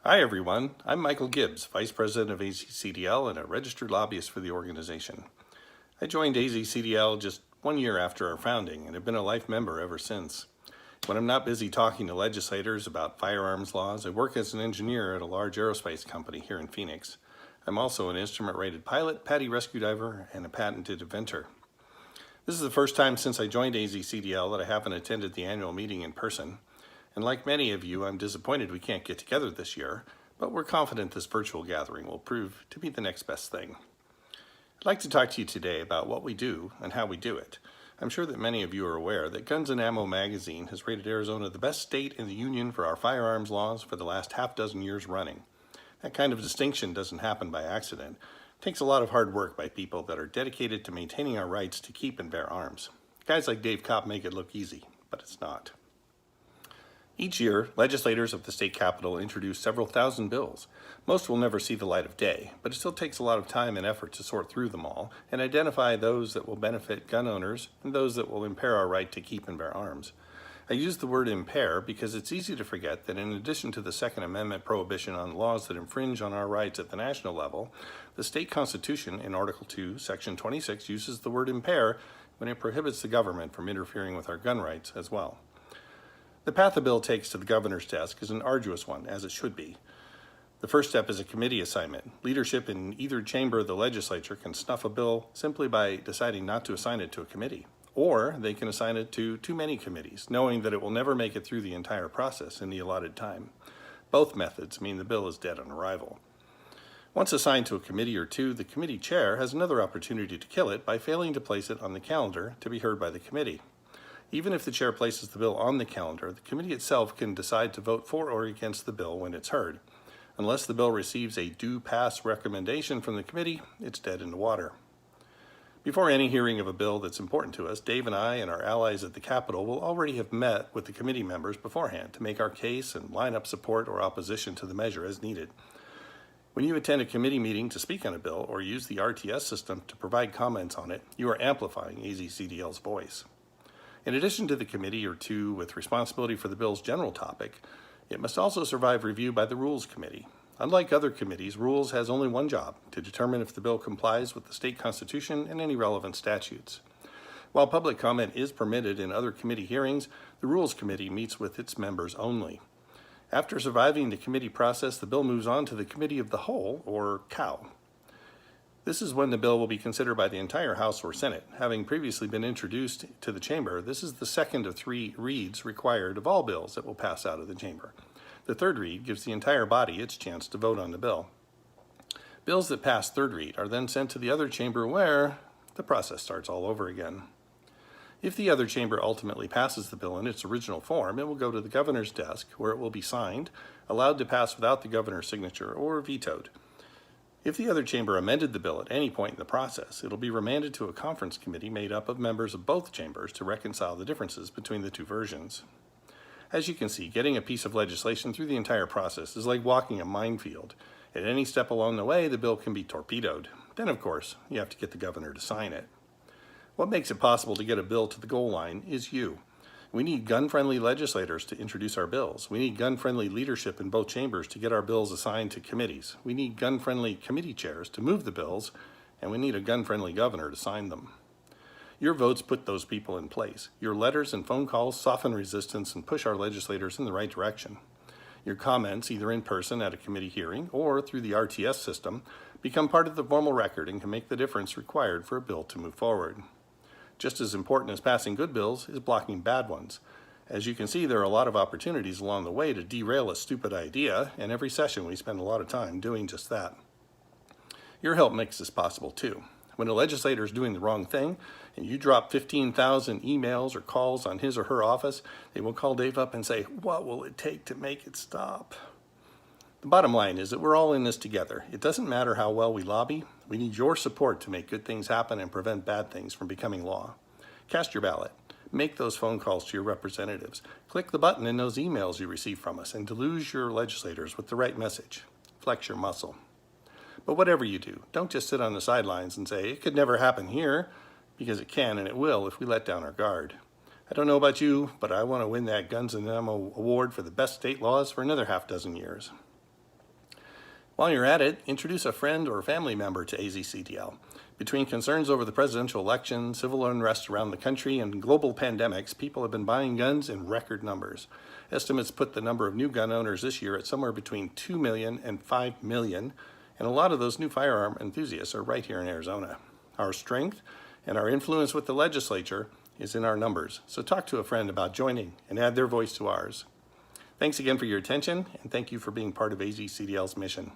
Hi everyone, I'm Michael Gibbs, Vice President of AzCDL and a registered lobbyist for the organization. I joined AzCDL just 1 year after our founding and have been a life member ever since. When I'm not busy talking to legislators about firearms laws, I work as an engineer at a large aerospace company here in Phoenix. I'm also an instrument-rated pilot, PADI rescue diver, and a patented inventor. This is the first time since I joined AzCDL that I haven't attended the annual meeting in person. And like many of you, I'm disappointed we can't get together this year, but we're confident this virtual gathering will prove to be the next best thing. I'd like to talk to you today about what we do and how we do it. I'm sure that many of you are aware that Guns and Ammo magazine has rated Arizona the best state in the union for our firearms laws for the last half-dozen years running. That kind of distinction doesn't happen by accident. It takes a lot of hard work by people that are dedicated to maintaining our rights to keep and bear arms. Guys like Dave Kopp make it look easy, but it's not. Each year, legislators of the state capitol introduce several thousand bills. Most will never see the light of day, but it still takes a lot of time and effort to sort through them all and identify those that will benefit gun owners and those that will impair our right to keep and bear arms. I use the word impair because it's easy to forget that in addition to the Second Amendment prohibition on laws that infringe on our rights at the national level, the state constitution in Article 2, Section 26 uses the word impair when it prohibits the government from interfering with our gun rights as well. The path the bill takes to the governor's desk is an arduous one, as it should be. The first step is a committee assignment. Leadership in either chamber of the legislature can snuff a bill simply by deciding not to assign it to a committee. Or they can assign it to too many committees, knowing that it will never make it through the entire process in the allotted time. Both methods mean the bill is dead on arrival. Once assigned to a committee or two, the committee chair has another opportunity to kill it by failing to place it on the calendar to be heard by the committee. Even if the chair places the bill on the calendar, the committee itself can decide to vote for or against the bill when it's heard. Unless the bill receives a due pass recommendation from the committee, it's dead in the water. Before any hearing of a bill that's important to us, Dave and I and our allies at the Capitol will already have met with the committee members beforehand to make our case and line up support or opposition to the measure as needed. When you attend a committee meeting to speak on a bill or use the RTS system to provide comments on it, you are amplifying AzCDL's voice. In addition to the committee or two with responsibility for the bill's general topic, it must also survive review by the Rules Committee. Unlike other committees, Rules has only one job, to determine if the bill complies with the state constitution and any relevant statutes. While public comment is permitted in other committee hearings, the Rules Committee meets with its members only. After surviving the committee process, the bill moves on to the Committee of the Whole, or COW. This is when the bill will be considered by the entire House or Senate. Having previously been introduced to the chamber, this is the second of 3 reads required of all bills that will pass out of the chamber. The third read gives the entire body its chance to vote on the bill. Bills that pass third read are then sent to the other chamber where the process starts all over again. If the other chamber ultimately passes the bill in its original form, it will go to the governor's desk where it will be signed, allowed to pass without the governor's signature, or vetoed. If the other chamber amended the bill at any point in the process, it'll be remanded to a conference committee made up of members of both chambers to reconcile the differences between the two versions. As you can see, getting a piece of legislation through the entire process is like walking a minefield. At any step along the way, the bill can be torpedoed. Then, of course, you have to get the governor to sign it. What makes it possible to get a bill to the goal line is you. We need gun-friendly legislators to introduce our bills. We need gun-friendly leadership in both chambers to get our bills assigned to committees. We need gun-friendly committee chairs to move the bills, and we need a gun-friendly governor to sign them. Your votes put those people in place. Your letters and phone calls soften resistance and push our legislators in the right direction. Your comments, either in person at a committee hearing or through the RTS system, become part of the formal record and can make the difference required for a bill to move forward. Just as important as passing good bills is blocking bad ones. As you can see, there are a lot of opportunities along the way to derail a stupid idea, and every session we spend a lot of time doing just that. Your help makes this possible too. When a legislator is doing the wrong thing, and you drop 15,000 emails or calls on his or her office, they will call Dave up and say, "What will it take to make it stop?" The bottom line is that we're all in this together. It doesn't matter how well we lobby. We need your support to make good things happen and prevent bad things from becoming law. Cast your ballot. Make those phone calls to your representatives. Click the button in those emails you receive from us and deluge your legislators with the right message. Flex your muscle. But whatever you do, don't just sit on the sidelines and say, "It could never happen here," because it can and it will if we let down our guard. I don't know about you, but I want to win that Guns and Ammo award for the best state laws for another half-dozen years. While you're at it, introduce a friend or family member to AzCDL. Between concerns over the presidential election, civil unrest around the country, and global pandemics, people have been buying guns in record numbers. Estimates put the number of new gun owners this year at somewhere between 2 million and 5 million, and a lot of those new firearm enthusiasts are right here in Arizona. Our strength and our influence with the legislature is in our numbers, so talk to a friend about joining and add their voice to ours. Thanks again for your attention, and thank you for being part of AzCDL's mission.